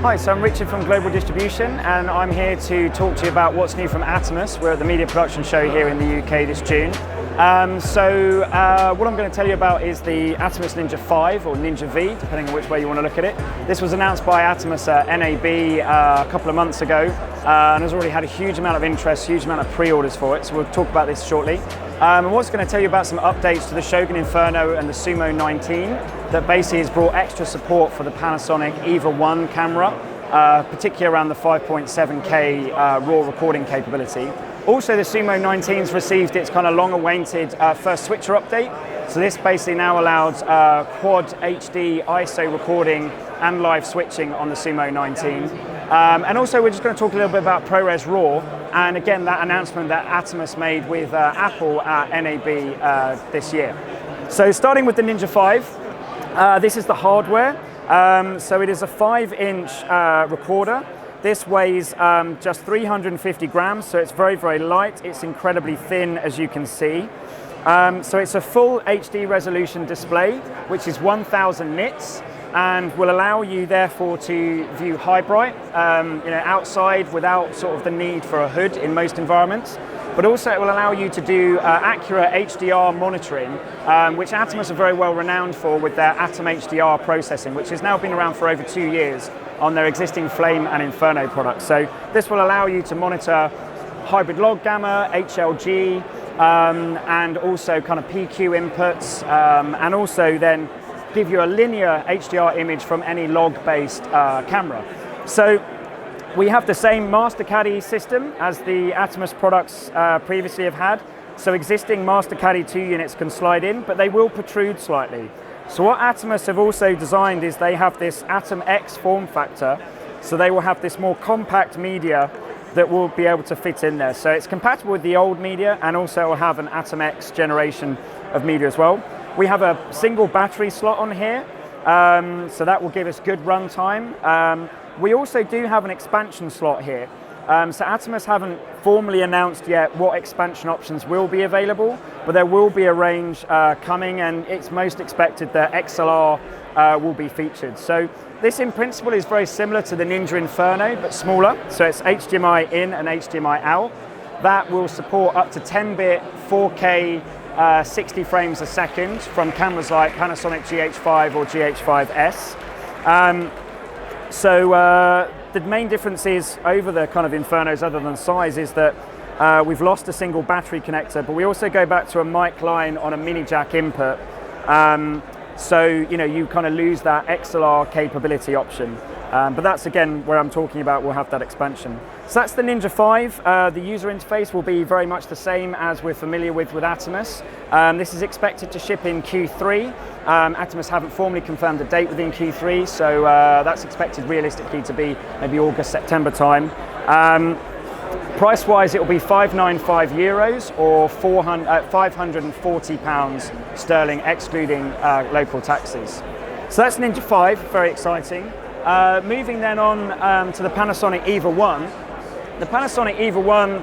Hi, so I'm Richard from Global Distribution, and I'm here to talk to you about what's new from Atomos. We're at the Media Production Show here in the UK this June. What I'm going to tell you about is the Atomos Ninja V or Ninja V, depending on which way you want to look at it. This was announced by Atomos at NAB a couple of months ago, and has already had a huge amount of interest, huge amount of pre-orders for it, so we'll talk about this shortly. And we're also going to tell you about some updates to the Shogun Inferno and the Sumo 19 that basically has brought extra support for the Panasonic EVA-1 camera, particularly around the 5.7K RAW recording capability. Also, the Sumo 19's received its kind of long-awaited first switcher update. So this basically now allows quad HD ISO recording and live switching on the Sumo 19. And also, we're just going to talk a little bit about ProRes RAW, and again, that announcement that Atomos made with Apple at NAB this year. So starting with the Ninja V, this is the hardware. So it is a 5-inch recorder. This weighs just 350 grams, so it's very, very light. It's incredibly thin, as you can see. So it's a full HD resolution display, which is 1000 nits, and will allow you, therefore, to view high bright, outside without sort of the need for a hood in most environments. But also it will allow you to do accurate HDR monitoring, which Atomos are very well renowned for with their AtomXHR processing, which has now been around for over 2 years on their existing Flame and Inferno products. So this will allow you to monitor hybrid log gamma, HLG, and also kind of PQ inputs, and also then give you a linear HDR image from any log-based camera. So we have the same Master Caddy system as the Atomos products previously have had. So existing Master Caddy 2 units can slide in, but they will protrude slightly. So what Atomos have also designed is they have this AtomX form factor. So they will have this more compact media that will be able to fit in there. So it's compatible with the old media, and also will have an AtomX generation of media as well. We have a single battery slot on here, so that will give us good run time. We also do have an expansion slot here. So Atomos haven't formally announced yet what expansion options will be available, but there will be a range coming, and it's most expected that XLR will be featured. So this in principle is very similar to the Ninja Inferno, but smaller. So it's HDMI in and HDMI out. That will support up to 10-bit 4K 60 frames a second from cameras like Panasonic GH5 or GH5S. The main difference is over the kind of Infernos, other than size, is that we've lost a single battery connector, but we also go back to a mic line on a mini jack input. You kind of lose that XLR capability option. But that's again where I'm talking about we'll have that expansion. So that's the Ninja V. The user interface will be very much the same as we're familiar with Atomos. This is expected to ship in Q3. Atomos haven't formally confirmed a date within Q3, so that's expected realistically to be maybe August, September time. Price-wise, it will be €595 or £540 sterling, excluding local taxes. So that's Ninja V, very exciting. Moving then on to the Panasonic EVA1. The Panasonic EVA1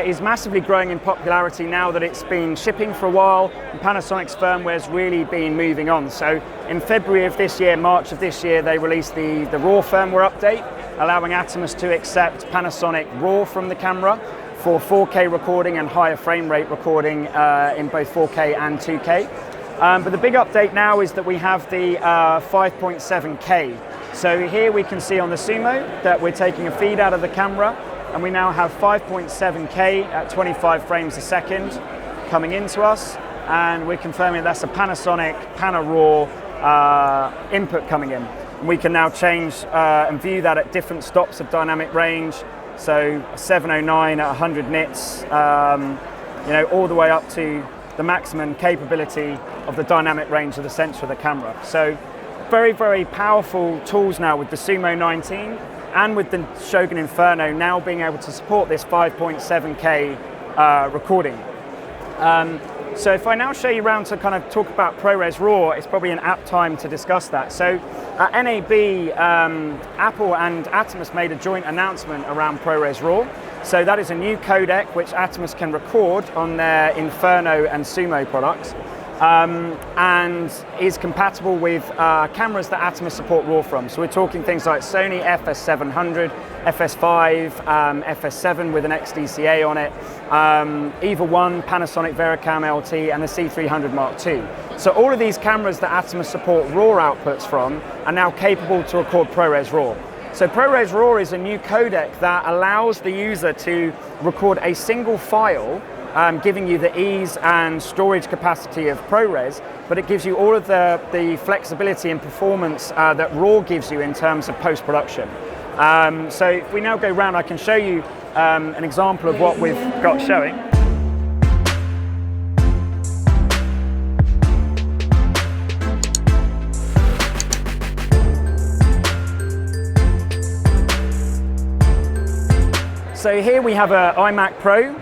is massively growing in popularity now that it's been shipping for a while, and Panasonic's firmware's really been moving on. So in February of this year, March of this year, they released the RAW firmware update, allowing Atomos to accept Panasonic RAW from the camera for 4K recording and higher frame rate recording in both 4K and 2K. But the big update now is that we have the 5.7K. So here we can see on the Sumo that we're taking a feed out of the camera, and we now have 5.7K at 25 frames a second coming into us, and we're confirming that's a Panasonic Pana RAW input coming in. And we can now change and view that at different stops of dynamic range. So 709 at 100 nits, all the way up to the maximum capability of the dynamic range of the sensor of the camera. So very, very powerful tools now with the Sumo 19 and with the Shogun Inferno now being able to support this 5.7K recording. So if I now show you around to kind of talk about ProRes RAW, it's probably an apt time to discuss that. So at NAB, Apple and Atomos made a joint announcement around ProRes RAW. So that is a new codec which Atomos can record on their Inferno and Sumo products. and is compatible with cameras that Atomos support RAW from. So we're talking things like Sony FS700, FS5, FS7 with an XDCA on it, EVA-1, Panasonic Vericam LT, and the C300 Mark II. So all of these cameras that Atomos support RAW outputs from are now capable to record ProRes RAW. So ProRes RAW is a new codec that allows the user to record a single file, giving you the ease and storage capacity of ProRes, but it gives you all of the flexibility and performance that RAW gives you in terms of post-production. So if we now go round, I can show you an example of what we've got showing. So here we have an iMac Pro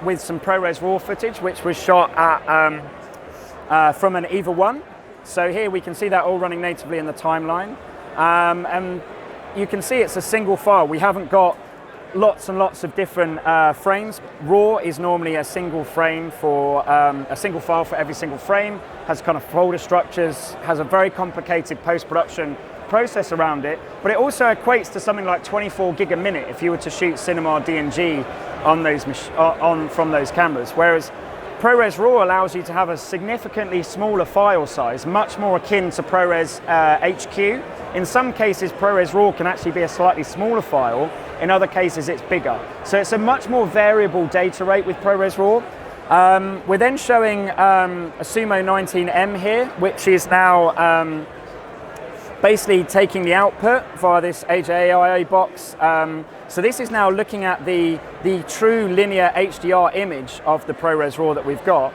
with some ProRes RAW footage, which was shot at, from an EVA-1. So here we can see that all running natively in the timeline. And you can see it's a single file. We haven't got lots and lots of different frames. RAW is normally a single frame for a single file for every single frame, has kind of folder structures, has a very complicated post-production process around it, but it also equates to something like 24 gig a minute if you were to shoot cinema DNG on those from those cameras. Whereas ProRes RAW allows you to have a significantly smaller file size, much more akin to ProRes HQ. In some cases, ProRes RAW can actually be a slightly smaller file. In other cases, it's bigger. So it's a much more variable data rate with ProRes RAW. We're then showing a Sumo 19M here, which is now basically taking the output via this HDMI box. So this is now looking at the true linear HDR image of the ProRes RAW that we've got.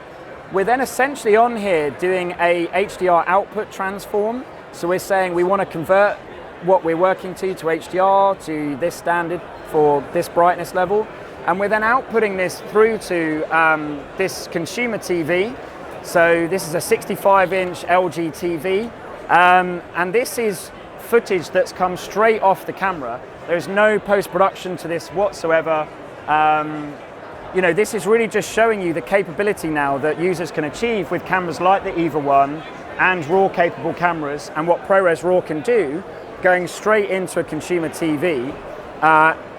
We're then essentially on here doing a HDR output transform. So we're saying we want to convert what we're working to HDR, to this standard for this brightness level. And we're then outputting this through to this consumer TV. So this is a 65-inch LG TV. And this is footage that's come straight off the camera. There's no post-production to this whatsoever. You know, this is really just showing you the capability now that users can achieve with cameras like the EVA-1 and RAW-capable cameras, and what ProRes RAW can do going straight into a consumer TV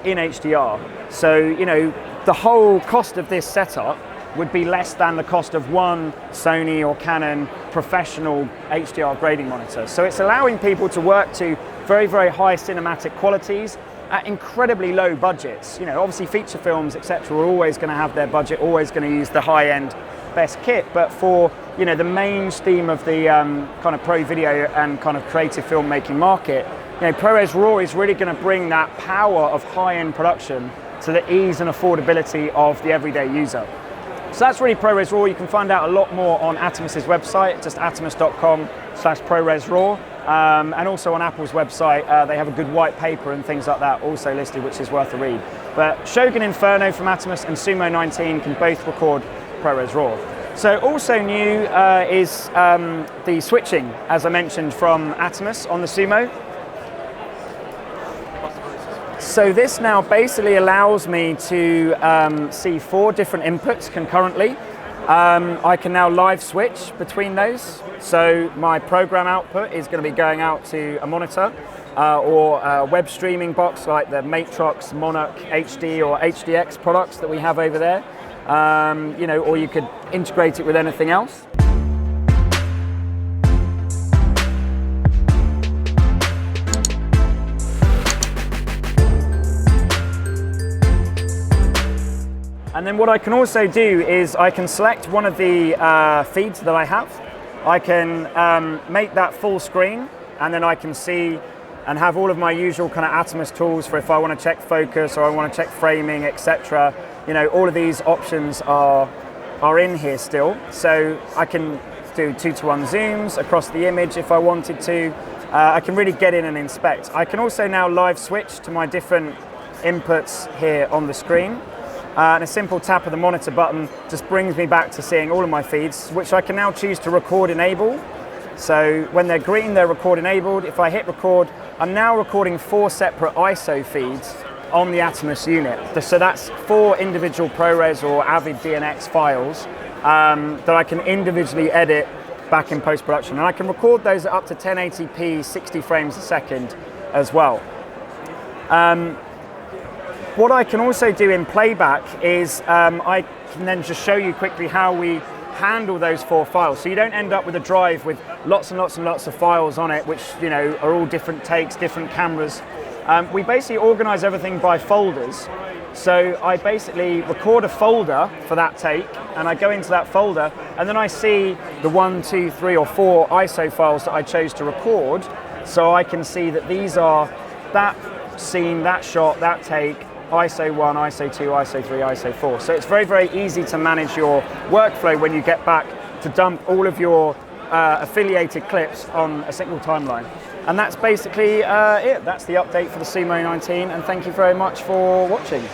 in HDR. So, you know, the whole cost of this setup would be less than the cost of one Sony or Canon professional HDR grading monitor. So it's allowing people to work to very, very high cinematic qualities at incredibly low budgets. You know, obviously feature films, etc., are always going to have their budget, always going to use the high-end best kit, but for, you know, the mainstream of the kind of pro video and kind of creative filmmaking market, you know, ProRes RAW is really going to bring that power of high-end production to the ease and affordability of the everyday user. So that's really ProRes RAW. You can find out a lot more on Atomos' website, just atomos.com/ProRes RAW. And also on Apple's website, they have a good white paper and things like that also listed, which is worth a read. But Shogun Inferno from Atomos and Sumo 19 can both record ProRes RAW. So also new is the switching, as I mentioned, from Atomos on the Sumo. So this now basically allows me to see 4 different inputs concurrently. I can now live switch between those. So my program output is going to be going out to a monitor or a web streaming box like the Matrox, Monarch HD or HDX products that we have over there. You know, or you could integrate it with anything else. And then what I can also do is I can select one of the feeds that I have. I can make that full screen, and then I can see and have all of my usual kind of Atomos tools for if I want to check focus or I want to check framing, etc. You know, all of these options are in here still. So I can do 2:1 zooms across the image if I wanted to. I can really get in and inspect. I can also now live switch to my different inputs here on the screen. And a simple tap of the monitor button just brings me back to seeing all of my feeds, which I can now choose to record enable. So when they're green, they're record enabled. If I hit record, I'm now recording 4 separate ISO feeds on the Atomos unit. So that's 4 individual ProRes or Avid DNx files that I can individually edit back in post-production. And I can record those at up to 1080p, 60 frames a second as well. What I can also do in playback is I can then just show you quickly how we handle those 4 files. So you don't end up with a drive with lots and lots and lots of files on it, which are all different takes, different cameras. We basically organize everything by folders. So I basically record a folder for that take, and I go into that folder, and then I see the 1, 2, 3, or 4 ISO files that I chose to record. So I can see that these are that scene, that shot, that take, ISO 1, ISO 2, ISO 3, ISO 4. So it's very, very easy to manage your workflow when you get back to dump all of your affiliated clips on a single timeline. And that's basically it. That's the update for the Sumo 19, and thank you very much for watching.